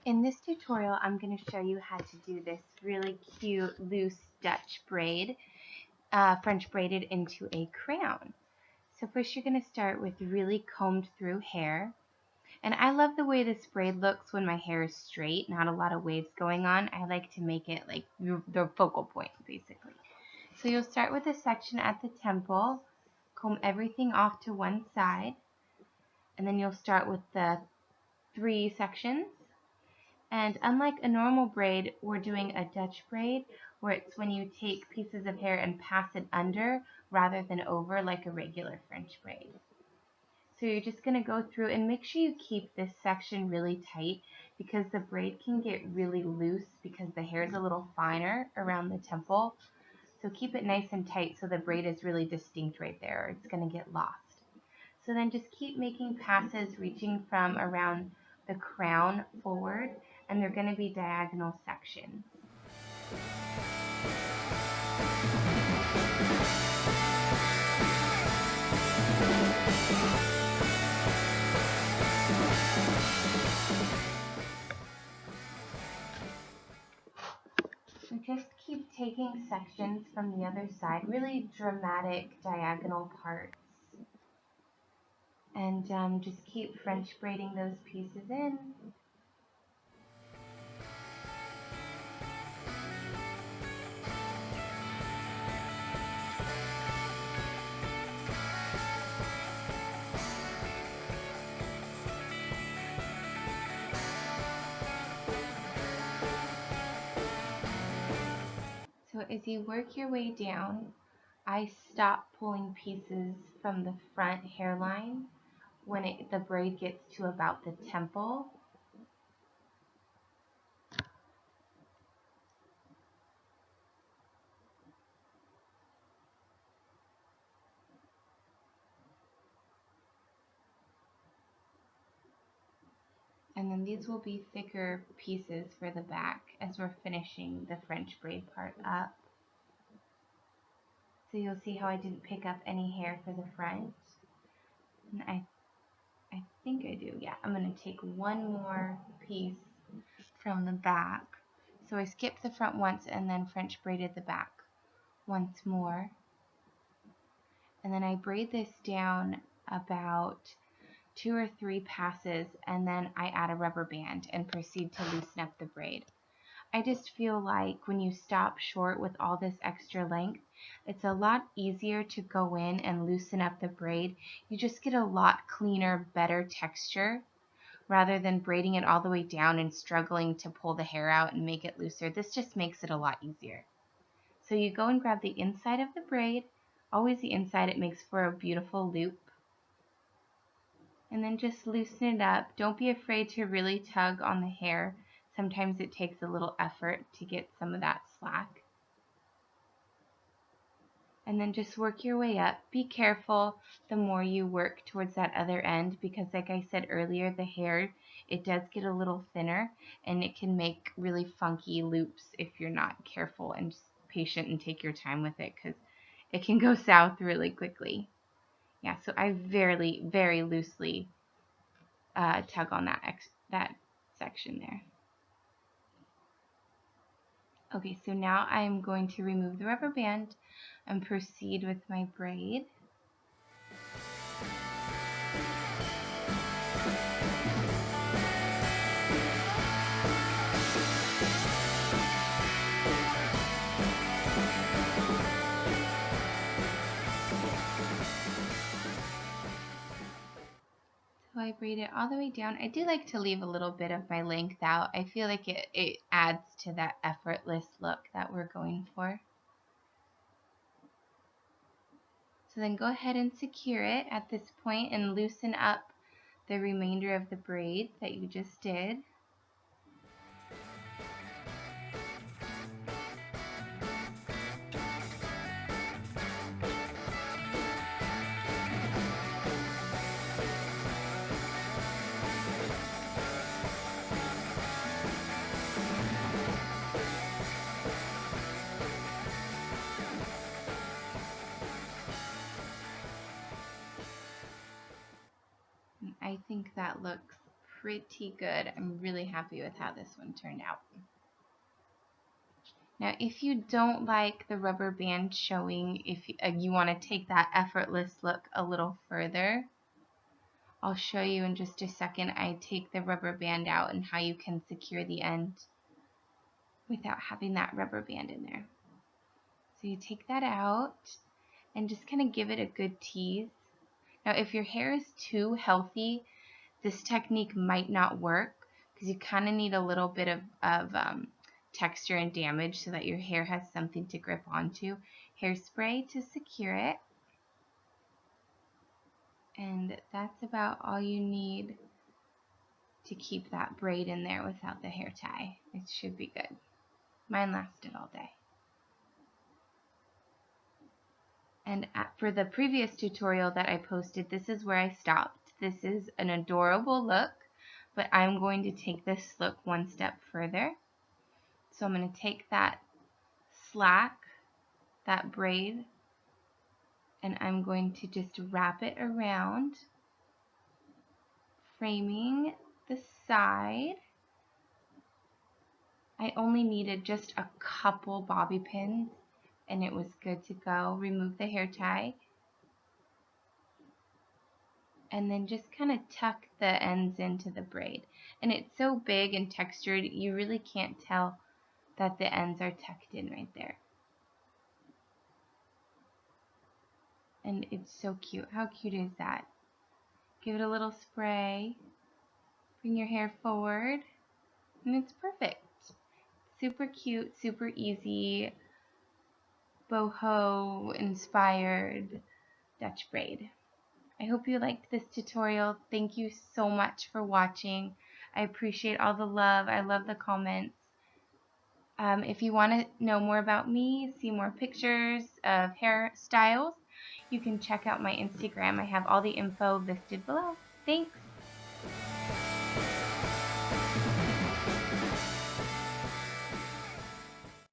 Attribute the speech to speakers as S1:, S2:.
S1: In this tutorial, I'm going to show you how to do this really cute loose Dutch braid, French braided into a crown. So first you're going to start with really combed through hair. And I love the way this braid looks when my hair is straight, not a lot of waves going on. I like to make it like the focal point, basically. So you'll start with a section at the temple, comb everything off to one side, and then you'll start with the 3 sections. And unlike a normal braid, we're doing a Dutch braid, where it's when you take pieces of hair and pass it under rather than over like a regular French braid. So you're just going to go through and make sure you keep this section really tight, because the braid can get really loose because the hair is a little finer around the temple. So keep it nice and tight so the braid is really distinct right there, or it's going to get lost. So then just keep making passes reaching from around the crown forward, and they're going to be diagonal sections. So just keep taking sections from the other side, really dramatic diagonal parts. And just keep French braiding those pieces in. So as you work your way down, I stop pulling pieces from the front hairline when the braid gets to about the temple. And then these will be thicker pieces for the back as we're finishing the French braid part up. So you'll see how I didn't pick up any hair for the front. And I think I do, yeah. I'm going to take one more piece from the back. So I skipped the front once and then French braided the back once more. And then I braid this down about 2 or 3 passes, and then I add a rubber band and proceed to loosen up the braid. I just feel like when you stop short with all this extra length, it's a lot easier to go in and loosen up the braid. You just get a lot cleaner, better texture rather than braiding it all the way down and struggling to pull the hair out and make it looser. This just makes it a lot easier. So you go and grab the inside of the braid, always the inside, it makes for a beautiful loop. And then just loosen it up. Don't be afraid to really tug on the hair. Sometimes it takes a little effort to get some of that slack. And then just work your way up. Be careful the more you work towards that other end, because like I said earlier, the hair, it does get a little thinner and it can make really funky loops if you're not careful and just patient and take your time with it, because it can go south really quickly. Yeah, so I very loosely tug on that section there. Okay, so now I'm going to remove the rubber band and proceed with my braid. So I braid it all the way down. I do like to leave a little bit of my length out. I feel like it adds to that effortless look that we're going for. So then go ahead and secure it at this point and loosen up the remainder of the braid that you just did. I think that looks pretty good. I'm really happy with how this one turned out. Now, if you don't like the rubber band showing, if you want to take that effortless look a little further, I'll show you in just a second. I take the rubber band out and how you can secure the end without having that rubber band in there. So you take that out and just kind of give it a good tease. Now, if your hair is too healthy, this technique might not work because you kind of need a little bit of texture and damage so that your hair has something to grip onto. Hairspray to secure it. And that's about all you need to keep that braid in there without the hair tie. It should be good. Mine lasted all day. And for the previous tutorial that I posted, this is where I stopped. This is an adorable look, but I'm going to take this look one step further. So I'm going to take that slack, that braid, and I'm going to just wrap it around, framing the side. I only needed just a couple bobby pins and it was good to go. Remove the hair tie and then just kind of tuck the ends into the braid. And it's so big and textured, you really can't tell that the ends are tucked in right there. And it's so cute. How cute is that? Give it a little spray. Bring your hair forward. And it's perfect. Super cute, super easy, boho inspired Dutch braid. I hope you liked this tutorial. Thank you so much for watching. I appreciate all the love. I love the comments. If you want to know more about me, see more pictures of hairstyles, you can check out my Instagram. I have all the info listed below. Thanks.